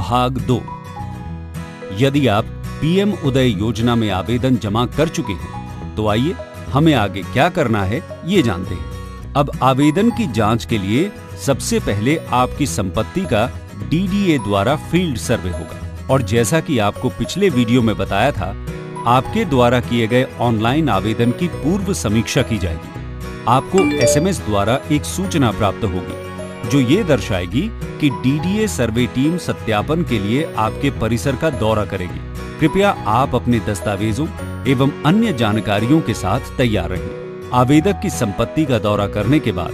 भाग 2। यदि आप पीएम उदय योजना में आवेदन जमा कर चुके हैं तो आइए हमें आगे क्या करना है ये जानते हैं। अब आवेदन की जांच के लिए सबसे पहले आपकी संपत्ति का डीडीए द्वारा फील्ड सर्वे होगा और जैसा कि आपको पिछले वीडियो में बताया था, आपके द्वारा किए गए ऑनलाइन आवेदन की पूर्व समीक्षा की जाएगी। आपको एसएमएस द्वारा एक सूचना प्राप्त होगी जो ये दर्शाएगी कि डीडीए सर्वे टीम सत्यापन के लिए आपके परिसर का दौरा करेगी। कृपया आप अपने दस्तावेजों एवं अन्य जानकारियों के साथ तैयार रहें। आवेदक की संपत्ति का दौरा करने के बाद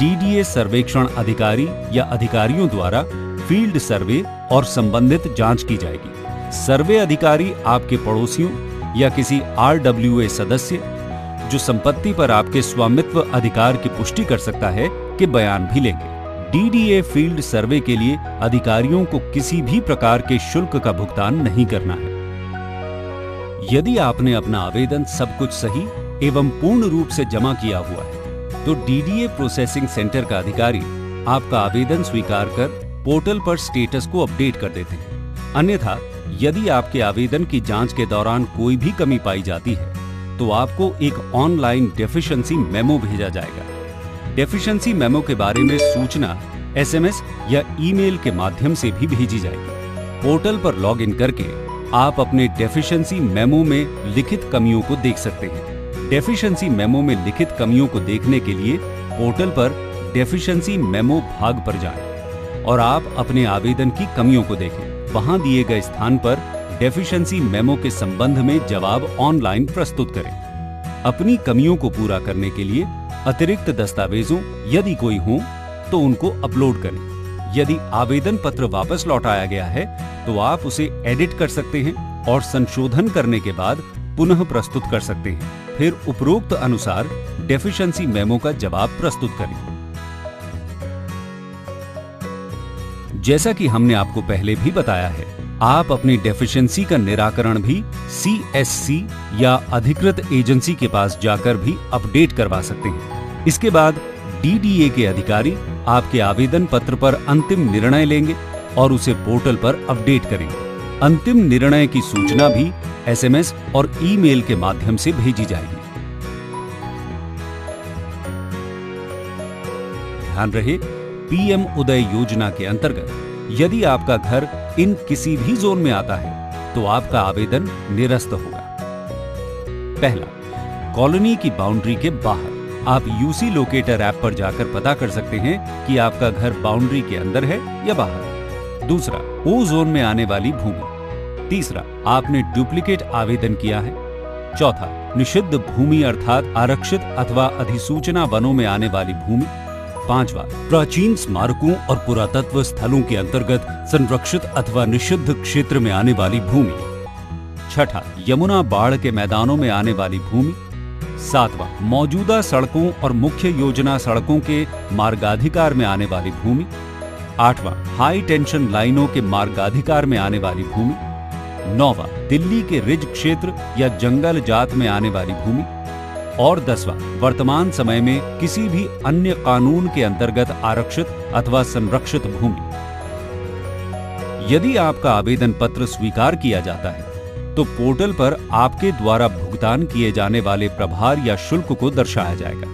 डीडीए सर्वेक्षण अधिकारी या अधिकारियों द्वारा फील्ड सर्वे और संबंधित जांच की जाएगी। सर्वे अधिकारी आपके पड़ोसियों या किसी आरडब्ल्यूए सदस्य जो संपत्ति पर आपके स्वामित्व अधिकार की पुष्टि कर सकता है के बयान भी लेंगे। डीडीए फील्ड सर्वे के लिए अधिकारियों को किसी भी प्रकार के शुल्क का भुगतान नहीं करना है। यदि आपने अपना आवेदन सब कुछ सही एवं पूर्ण रूप से जमा किया हुआ है तो डीडीए प्रोसेसिंग सेंटर का अधिकारी आपका आवेदन स्वीकार कर पोर्टल पर स्टेटस को अपडेट कर देते हैं। अन्यथा यदि आपके आवेदन की जांच के दौरान कोई भी कमी पाई जाती है तो आपको एक ऑनलाइन डेफिशिएंसी मेमो भेजा जाएगा। डेफिशिएंसी मेमो के बारे में सूचना एसएमएस या ईमेल के माध्यम से भी भेजी जाएगी। पोर्टल पर लॉगिन करके आप अपने डेफिशिएंसी मेमो में लिखित कमियों को देख सकते हैं। डेफिशिएंसी मेमो में लिखित कमियों को देखने के लिए पोर्टल पर डेफिशिएंसी मेमो भाग पर जाएं और आप अपने आवेदन की कमियों को देखें। वहां दिए गए स्थान पर डेफिशिएंसी मेमो के संबंध में जवाब ऑनलाइन प्रस्तुत करें। अपनी कमियों को पूरा करने के लिए अतिरिक्त दस्तावेजों यदि कोई हो तो उनको अपलोड करें। यदि आवेदन पत्र वापस लौटाया गया है तो आप उसे एडिट कर सकते हैं और संशोधन करने के बाद पुनः प्रस्तुत कर सकते हैं। फिर उपरोक्त अनुसार डेफिशिएंसी मेमो का जवाब प्रस्तुत करें। जैसा कि हमने आपको पहले भी बताया है, आप अपनी डेफिशिएंसी का निराकरण भी सीएससी या अधिकृत एजेंसी के पास जाकर भी अपडेट करवा सकते हैं। इसके बाद डीडीए के अधिकारी आपके आवेदन पत्र पर अंतिम निर्णय लेंगे और उसे पोर्टल पर अपडेट करेंगे। अंतिम निर्णय की सूचना भी एसएमएस और ईमेल के माध्यम से भेजी जाएगी। ध्यान रहे, पीएम उदय योजना के अंतर्गत यदि आपका घर इन किसी भी जोन में आता है तो आपका आवेदन निरस्त होगा। पहला, कॉलोनी की बाउंड्री के बाहर आप यूसी लोकेटर ऐप पर जाकर पता कर सकते हैं कि आपका घर बाउंड्री के अंदर है या बाहर। दूसरा, ओ जोन में आने वाली भूमि। तीसरा, आपने डुप्लीकेट आवेदन किया है। चौथा, निषिद्ध भूमि अर्थात आरक्षित अथवा अधिसूचना वनों में आने वाली भूमि। पांचवा, प्राचीन स्मारकों और पुरातत्व स्थलों के अंतर्गत संरक्षित अथवा निषिद्ध क्षेत्र में आने वाली भूमि। छठा, यमुना बाढ़ के मैदानों में आने वाली भूमि। सातवां, मौजूदा सड़कों और मुख्य योजना सड़कों के मार्गाधिकार में आने वाली भूमि। आठवां, हाई टेंशन लाइनों के मार्गाधिकार में आने वाली भूमि। नौवां, दिल्ली के रिज क्षेत्र या जंगल जात में आने वाली भूमि। और 10वां, वर्तमान समय में किसी भी अन्य कानून के अंतर्गत आरक्षित अथवा संरक्षित भूमि। यदि आपका आवेदन पत्र स्वीकार किया जाता है तो पोर्टल पर आपके द्वारा भुगतान किए जाने वाले प्रभार या शुल्क को दर्शाया जाएगा।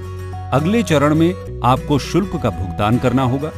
अगले चरण में आपको शुल्क का भुगतान करना होगा।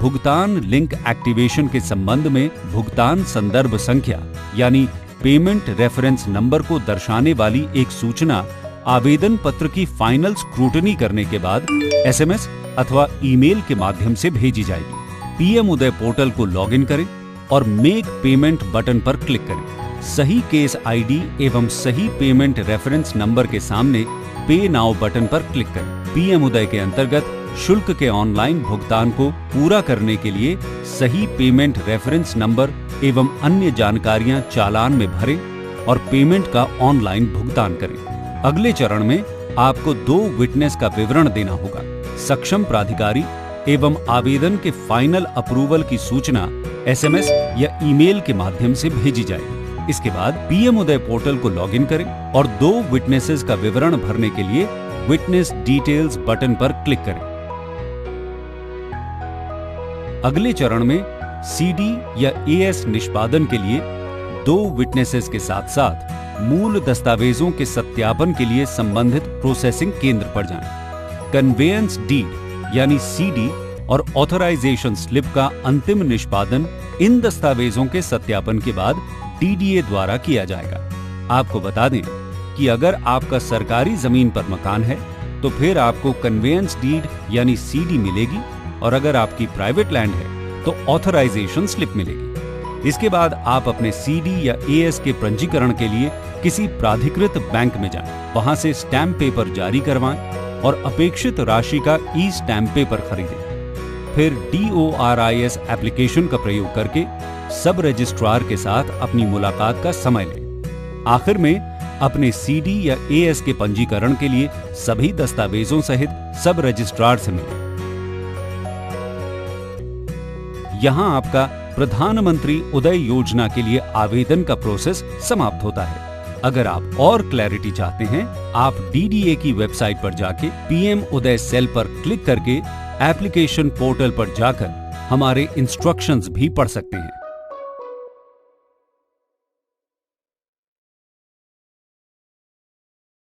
भुगतान लिंक एक्टिवेशन के संबंध में भुगतान संदर्भ संख्या यानी पेमेंट रेफरेंस नंबर को दर्शाने वाली एक सूचना आवेदन पत्र की फाइनल स्क्रूटनी करने के बाद एसएमएस अथवा ईमेल के माध्यम से भेजी जाएगी। पीएम उदय पोर्टल को लॉगिन करें और मेक पेमेंट बटन पर क्लिक करें। सही केस आईडी एवं सही पेमेंट रेफरेंस नंबर के सामने पे नाउ बटन पर क्लिक करें। पीएम उदय के अंतर्गत शुल्क के ऑनलाइन भुगतान को पूरा करने के लिए सही पेमेंट रेफरेंस नंबर एवं अन्य जानकारियां चालान में भरें और पेमेंट का ऑनलाइन भुगतान करें। अगले चरण में आपको 2 विटनेस का विवरण देना होगा। सक्षम प्राधिकारी एवं आवेदन के फाइनल अप्रूवल की सूचना एसएमएस या ईमेल के माध्यम से भेजी जाएगी। इसके बाद पीएम उदय पोर्टल को लॉगिन करें और 2 विटनेसेस का विवरण भरने के लिए विटनेस डिटेल्स बटन पर क्लिक करें। अगले चरण में सीडी या एएस निष्पादन के लिए 2 विटनेसेस के साथ साथ मूल दस्तावेजों के सत्यापन के लिए संबंधित प्रोसेसिंग केंद्र पर जाएं। कन्वेयंस डीड यानी सीडी और ऑथराइजेशन स्लिप का अंतिम निष्पादन इन दस्तावेजों के सत्यापन के बाद डीडीए द्वारा किया जाएगा। आपको बता दें कि अगर आपका सरकारी जमीन पर मकान है तो फिर आपको कन्वेयंस डीड यानी सीडी मिलेगी, और अगर आपकी प्राइवेट लैंड है तो ऑथराइजेशन स्लिप मिलेगी। इसके बाद आप अपने सीडी या एएस के पंजीकरण के लिए किसी प्राधिकृत बैंक में जाएं, वहां से स्टैम्प पेपर जारी करवाएं और अपेक्षित राशि का ई स्टैम्प पेपर खरीदें। फिर DORIS एप्लीकेशन का प्रयोग करके सब रजिस्ट्रार के साथ अपनी मुलाकात का समय लें। आखिर में अपने सीडी या एएस के पंजीकरण के लिए सभी दस्तावेजों सहित सब रजिस्ट्रार से मिलें। यहां आपका प्रधानमंत्री उदय योजना के लिए आवेदन का प्रोसेस समाप्त होता है। अगर आप और क्लैरिटी चाहते हैं, आप डीडीए की वेबसाइट पर जाके पीएम उदय सेल पर क्लिक करके एप्लीकेशन पोर्टल पर जाकर हमारे इंस्ट्रक्शंस भी पढ़ सकते हैं।